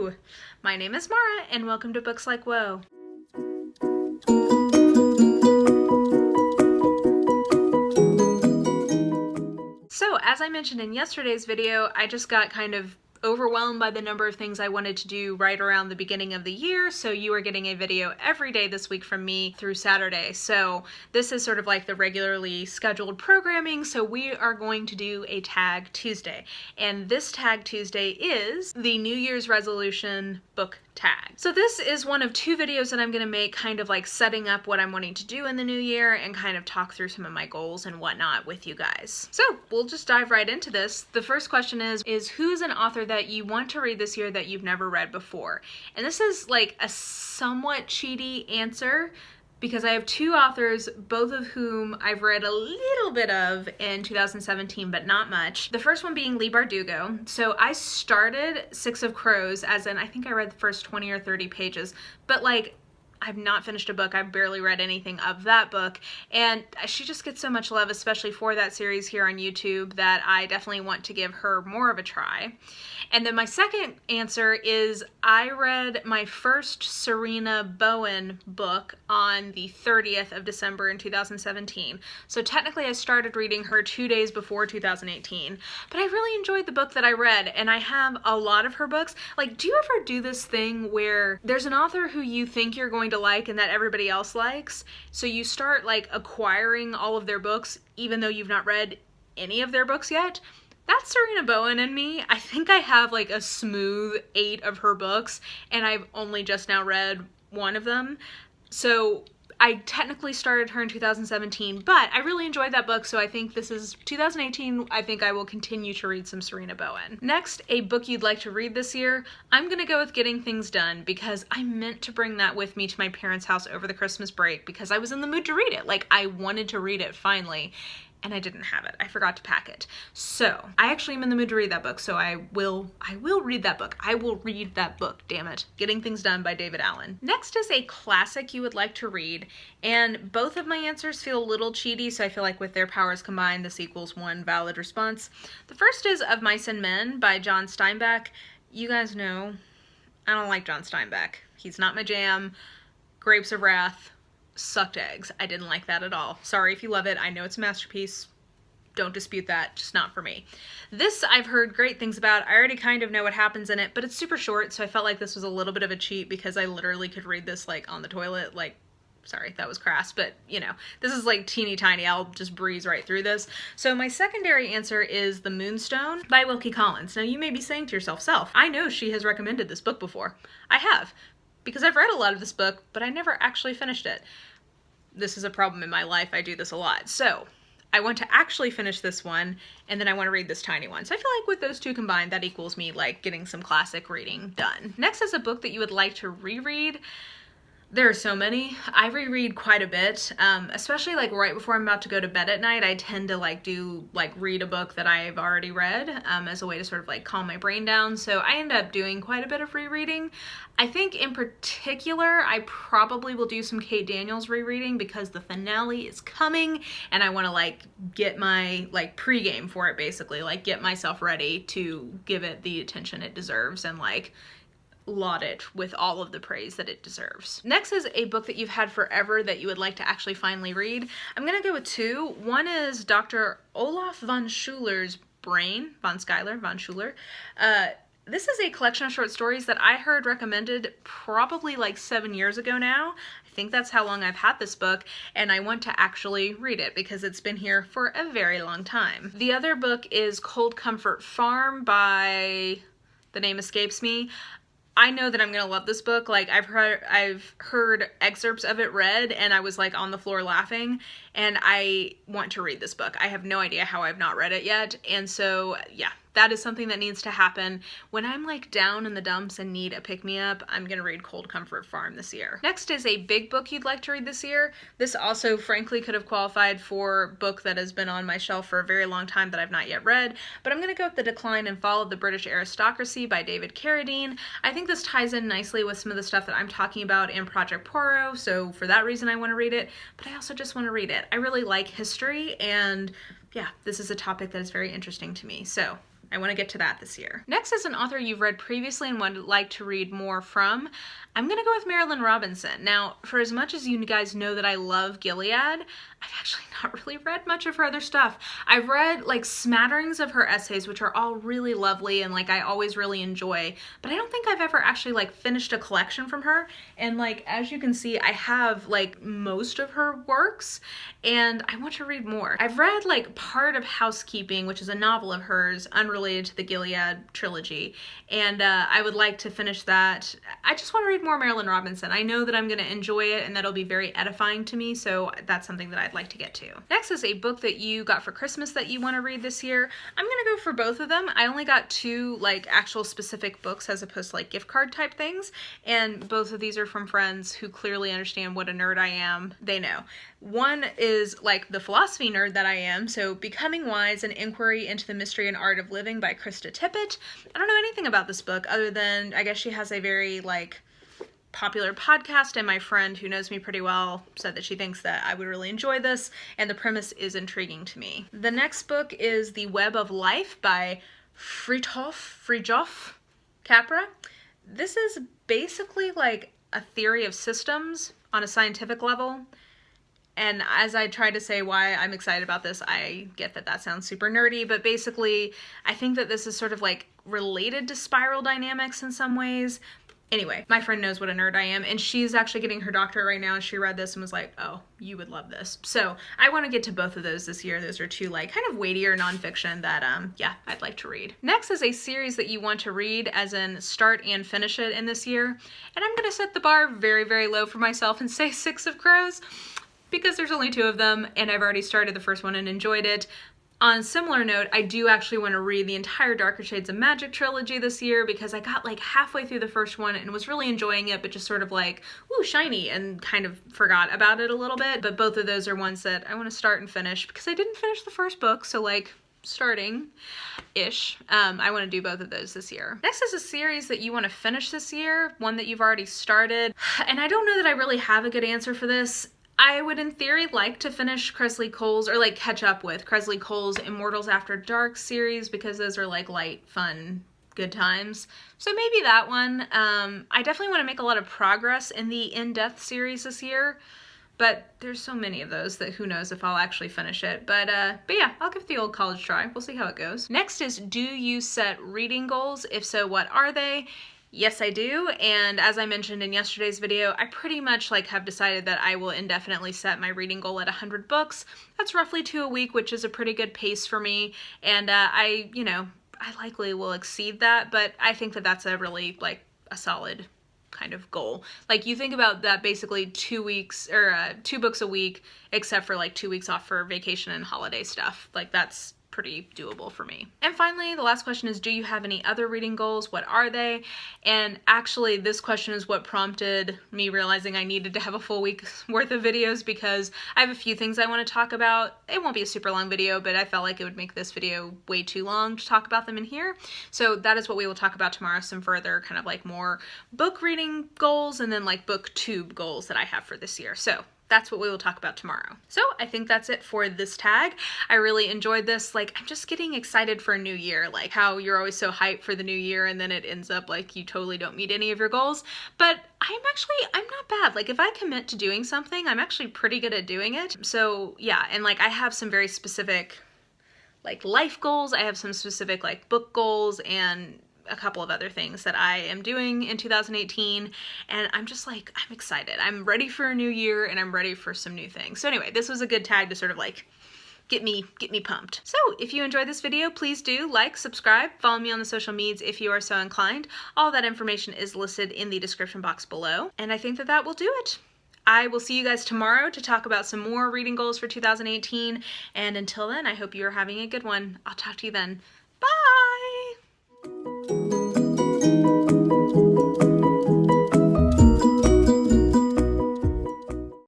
Hello! My name is Mara, and welcome to Books Like Whoa. So, as I mentioned in yesterday's video, I just got kind of overwhelmed by the number of things I wanted to do right around the beginning of the year, so you are getting a video every day this week from me through Saturday. So this is sort of like the regularly scheduled programming, so we are going to do a Tag Tuesday. And this Tag Tuesday is the New Year's resolution book tag. So this is one of two videos that I'm going to make, kind of like setting up what I'm wanting to do in the new year and kind of talk through some of my goals and whatnot with you guys. So we'll just dive right into this. The first question is who's an author that you want to read this year that you've never read before? And this is like a somewhat cheaty answer because I have two authors, both of whom I've read a little bit of in 2017, but not much. The first one being Leigh Bardugo. So I started Six of Crows, as in I think I read the first 20 or 30 pages, but like I've not finished a book. I've barely read anything of that book, and she just gets so much love, especially for that series here on YouTube, that I definitely want to give her more of a try. And then my second answer is I read my first Sarina Bowen book on the 30th of December in 2017. So technically I started reading her 2 days before 2018, but I really enjoyed the book that I read, and I have a lot of her books. Like, do you ever do this thing where there's an author who you think you're going to like and that everybody else likes, so you start like acquiring all of their books even though you've not read any of their books yet? That's Sarina Bowen and me. I think I have like a smooth 8 of her books, and I've only just now read one of them. So I technically started her in 2017, but I really enjoyed that book, so I think this is 2018. I think I will continue to read some Sarina Bowen. Next, a book you'd like to read this year. I'm gonna go with Getting Things Done because I meant to bring that with me to my parents' house over the Christmas break because I was in the mood to read it. Like, I wanted to read it finally, and I didn't have it. I forgot to pack it. So I actually am in the mood to read that book, so I will read that book. I will read that book, damn it. Getting Things Done by David Allen. Next is a classic you would like to read, and both of my answers feel a little cheaty, so I feel like with their powers combined, this equals one valid response. The first is Of Mice and Men by John Steinbeck. You guys know, I don't like John Steinbeck. He's not my jam. Grapes of Wrath sucked eggs. I didn't like that at all. Sorry if you love it. I know it's a masterpiece. Don't dispute that. Just not for me. This I've heard great things about. I already kind of know what happens in it, but it's super short, so I felt like this was a little bit of a cheat because I literally could read this like on the toilet. Like, sorry, that was crass, but you know, this is like teeny tiny. I'll just breeze right through this. So my secondary answer is The Moonstone by Wilkie Collins. Now you may be saying to yourself, I know she has recommended this book before. I have, because I've read a lot of this book, but I never actually finished it. This is a problem in my life. I do this a lot. So I want to actually finish this one, and then I want to read this tiny one. So I feel like with those two combined, that equals me like getting some classic reading done. Next is a book that you would like to reread. There are so many. I reread quite a bit, especially like right before I'm about to go to bed at night. I tend to read a book that I've already read as a way to sort of like calm my brain down. So I end up doing quite a bit of rereading. I think in particular, I probably will do some Kate Daniels rereading because the finale is coming and I want to like get my like pregame for it, basically, like get myself ready to give it the attention it deserves and like laud it with all of the praise that it deserves. Next is a book that you've had forever that you would like to actually finally read. I'm gonna go with two. One is Dr. Olaf von Schuler's Brain, von Schuler. This is a collection of short stories that I heard recommended probably like 7 years ago now. I think that's how long I've had this book, and I want to actually read it because it's been here for a very long time. The other book is Cold Comfort Farm by, the name escapes me. I know that I'm gonna love this book. Like, I've heard excerpts of it read and I was like on the floor laughing, and I want to read this book. I have no idea how I've not read it yet, and so yeah, that is something that needs to happen. When I'm like down in the dumps and need a pick-me-up, I'm gonna read Cold Comfort Farm this year. Next is a big book you'd like to read this year. This also frankly could have qualified for book that has been on my shelf for a very long time that I've not yet read, but I'm gonna go with The Decline and Fall of the British Aristocracy by David Carradine. I think this ties in nicely with some of the stuff that I'm talking about in Project Poirot, so for that reason I want to read it, but I also just want to read it. I really like history, and yeah, this is a topic that is very interesting to me. So I want to get to that this year. Next is an author you've read previously and would like to read more from. I'm going to go with Marilynne Robinson. Now, for as much as you guys know that I love Gilead, I've actually not really read much of her other stuff. I've read like smatterings of her essays, which are all really lovely and like I always really enjoy, but I don't think I've ever actually like finished a collection from her. And like, as you can see, I have like most of her works and I want to read more. I've read like part of Housekeeping, which is a novel of hers unrelated to the Gilead trilogy, and I would like to finish that. I just want to read more Marilynne Robinson. I know that I'm going to enjoy it and that'll be very edifying to me, so that's something that I'd like to get to. Next is a book that you got for Christmas that you want to read this year. I'm going to go for both of them. I only got 2 like actual specific books as opposed to like gift card type things, and both of these are from friends who clearly understand what a nerd I am. They know. One is like the philosophy nerd that I am, so Becoming Wise, An Inquiry into the Mystery and Art of Living by Krista Tippett. I don't know anything about this book other than I guess she has a very like popular podcast, and my friend who knows me pretty well said that she thinks that I would really enjoy this, and the premise is intriguing to me. The next book is The Web of Life by Fritjof Capra. This is basically like a theory of systems on a scientific level. And as I try to say why I'm excited about this, I get that that sounds super nerdy, but basically I think that this is sort of like related to spiral dynamics in some ways. Anyway, my friend knows what a nerd I am, and she's actually getting her doctorate right now, and she read this and was like, oh, you would love this. So I want to get to both of those this year. Those are 2 like kind of weightier nonfiction that, yeah, I'd like to read. Next is a series that you want to read, as in start and finish it in this year. And I'm going to set the bar very, very low for myself and say 6 of Crows, because there's only 2 of them, and I've already started the first one and enjoyed it. On a similar note, I do actually want to read the entire Darker Shades of Magic trilogy this year, because I got like halfway through the first one and was really enjoying it, but just sort of like, ooh, shiny, and kind of forgot about it a little bit. But both of those are ones that I want to start and finish, because I didn't finish the first book, so like starting-ish. I want to do both of those this year. Next is a series that you want to finish this year, one that you've already started, and I don't know that I really have a good answer for this. I would in theory like to finish Kresley Cole's, or like catch up with Kresley Cole's Immortals After Dark series, because those are like light, fun, good times. So maybe that one. I definitely want to make a lot of progress in the In Death series this year, but there's so many of those that who knows if I'll actually finish it. But yeah, I'll give it the old college try. We'll see how it goes. Next is, do you set reading goals? If so, what are they? Yes, I do, and as I mentioned in yesterday's video, I pretty much like have decided that I will indefinitely set my reading goal at 100 books. That's roughly 2 a week, which is a pretty good pace for me, and I likely will exceed that, but I think that that's a really like a solid kind of goal. Like, you think about that, basically 2 weeks or 2 books a week, except for like 2 weeks off for vacation and holiday stuff. Like, that's pretty doable for me. And finally, the last question is, do you have any other reading goals? What are they? And actually, this question is what prompted me realizing I needed to have a full week's worth of videos, because I have a few things I want to talk about. It won't be a super long video, but I felt like it would make this video way too long to talk about them in here. So that is what we will talk about tomorrow, some further kind of like more book reading goals, and then like booktube goals that I have for this year. So that's what we will talk about tomorrow. So I think that's it for this tag. I really enjoyed this. Like, I'm just getting excited for a new year, like how you're always so hyped for the new year and then it ends up like you totally don't meet any of your goals. But I'm not bad. Like, if I commit to doing something, I'm actually pretty good at doing it. So yeah, and like I have some very specific like life goals. I have some specific like book goals and a couple of other things that I am doing in 2018, and I'm just like, I'm excited. I'm ready for a new year, and I'm ready for some new things. So anyway, this was a good tag to sort of like get me pumped. So if you enjoyed this video, please do like, subscribe, follow me on the social medias if you are so inclined. All that information is listed in the description box below, and I think that that will do it. I will see you guys tomorrow to talk about some more reading goals for 2018, and until then, I hope you are having a good one. I'll talk to you then. Bye!